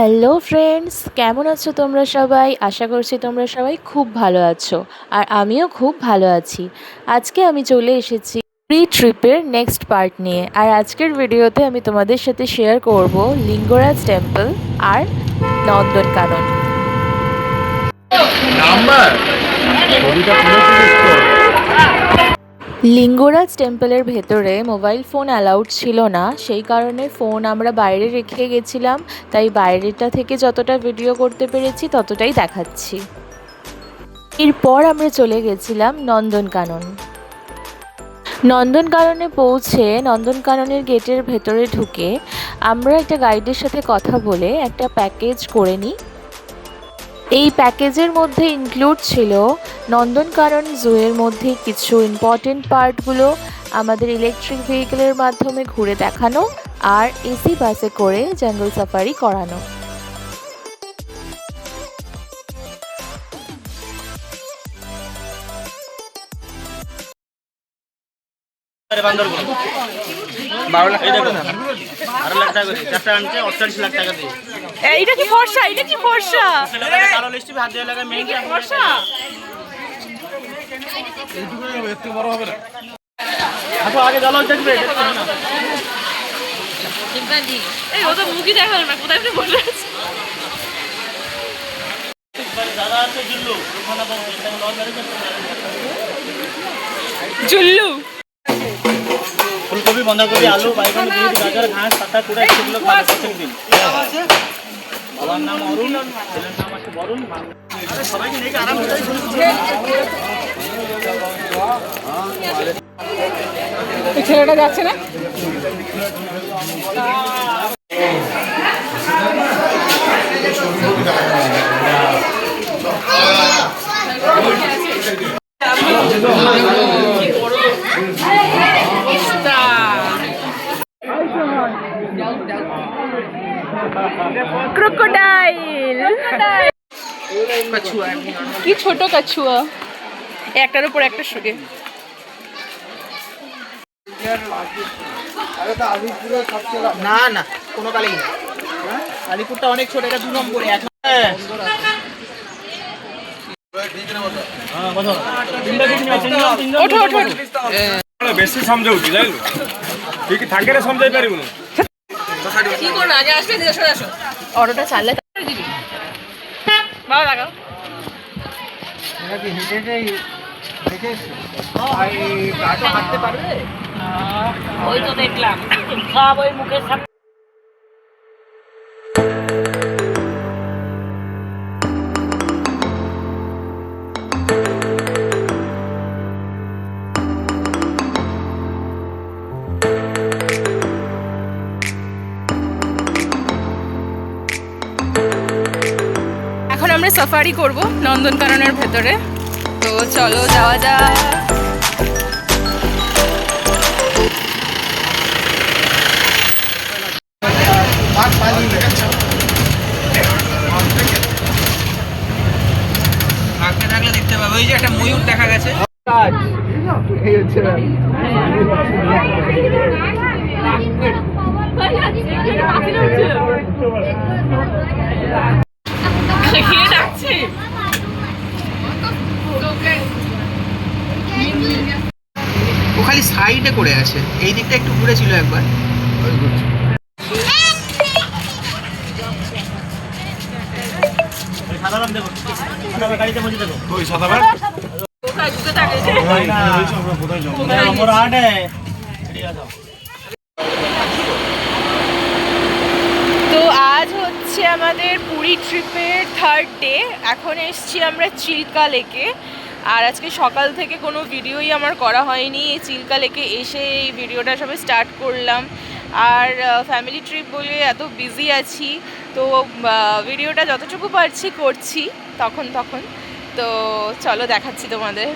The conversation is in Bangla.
হ্যালো ফ্রেন্ডস, কেমন আছো তোমরা সবাই? আশা করছি তোমরা সবাই খুব ভালো আছো, আর আমিও খুব ভালো আছি। আজকে আমি চলে এসেছি প্রি ট্রিপের নেক্সট পার্ট নিয়ে। আর আজকের ভিডিওতে আমি তোমাদের সাথে শেয়ার করব লিঙ্গরাজ টেম্পল আর নন্দনকানন। লিঙ্গরাজ টেম্পলের ভেতরে মোবাইল ফোন অ্যালাউড ছিল না, সেই কারণে ফোন আমরা বাইরে রেখে গেছিলাম। তাই বাইরেটা থেকে যতটা ভিডিও করতে পেরেছি ততটাই দেখাচ্ছি। এরপর আমরা চলে গেছিলাম নন্দনকানন। নন্দনকাননে পৌঁছে নন্দনকাননের গেটের ভেতরে ঢুকে আমরা একটা গাইডের সাথে কথা বলে একটা প্যাকেজ করে নিই। এই প্যাকেজের মধ্যে ইনক্লুড ছিল নন্দনকানন জুয়ের মধ্যে কিছু ইম্পর্টেন্ট পার্টগুলো আমাদের ইলেকট্রিক ভেহিকেলের মাধ্যমে ঘুরে দেখানো, আর এসি বাসে করে জঙ্গল সাফারি করানো। এইটা কি ফর্সা? এটা কি ফর্সা? এই ও তো মুখই দেখালো না, কোথায় বসে আছে? জুল্লু ফুলকপি, বাঁধাকপি, আলু, বাইগন, বিট, গাজর, ঘাস, পাতা, কুড়া সেগুলো খাবে প্রত্যেকদিন। বাবার নাম অরুণ, ছেলের নাম আছে বরুণ। সবাইকে নিয়ে আরাম করে ছেলেটা যাচ্ছে না? ক্রোকোডাইল, কি ছোট কাছুয়া, একটার উপর একটা শুয়ে। না না কোনো কালেই না, আলিপুরটা অনেক ছোট, এটা 2 নম্বরে। ওঠো ওঠো বেশি সমঝাউছি জানিল ঠিক থাকে না সমঝাই পারিব না। কি করো আগে আসবে দিয়ে সরে আসো। অটোটা চাললে তারপরে দিবি। ভালো লাগাও। ওই তো দেখলাম সব ওই মুখের সামনে। এখন আমরা সাফারি করব নন্দনকাননের ভেতরে, তো চলো যাওয়া যাক। থাকলে দেখতে পাবে ওই যে একটা ময়ূর দেখা গেছে। ও খালি সাইডে করে আছে, এই দিকটা একটু ঘুরেছিল একবার। তো আজ হচ্ছে আমাদের পুরী ট্রিপের 3rd ডে। এখন এসছি আমরা চিল্কা লেকে, আর আজকে সকাল থেকে কোনো ভিডিওই আমার করা হয়নি। এই চিল্কা লেকে এসে এই ভিডিওটা সবে স্টার্ট করলাম, আর ফ্যামিলি ট্রিপ বলে এত বিজি আছি, তো ভিডিওটা যতটুকু পারছি করছি তখন। তো চলো দেখাচ্ছি তোমাদের।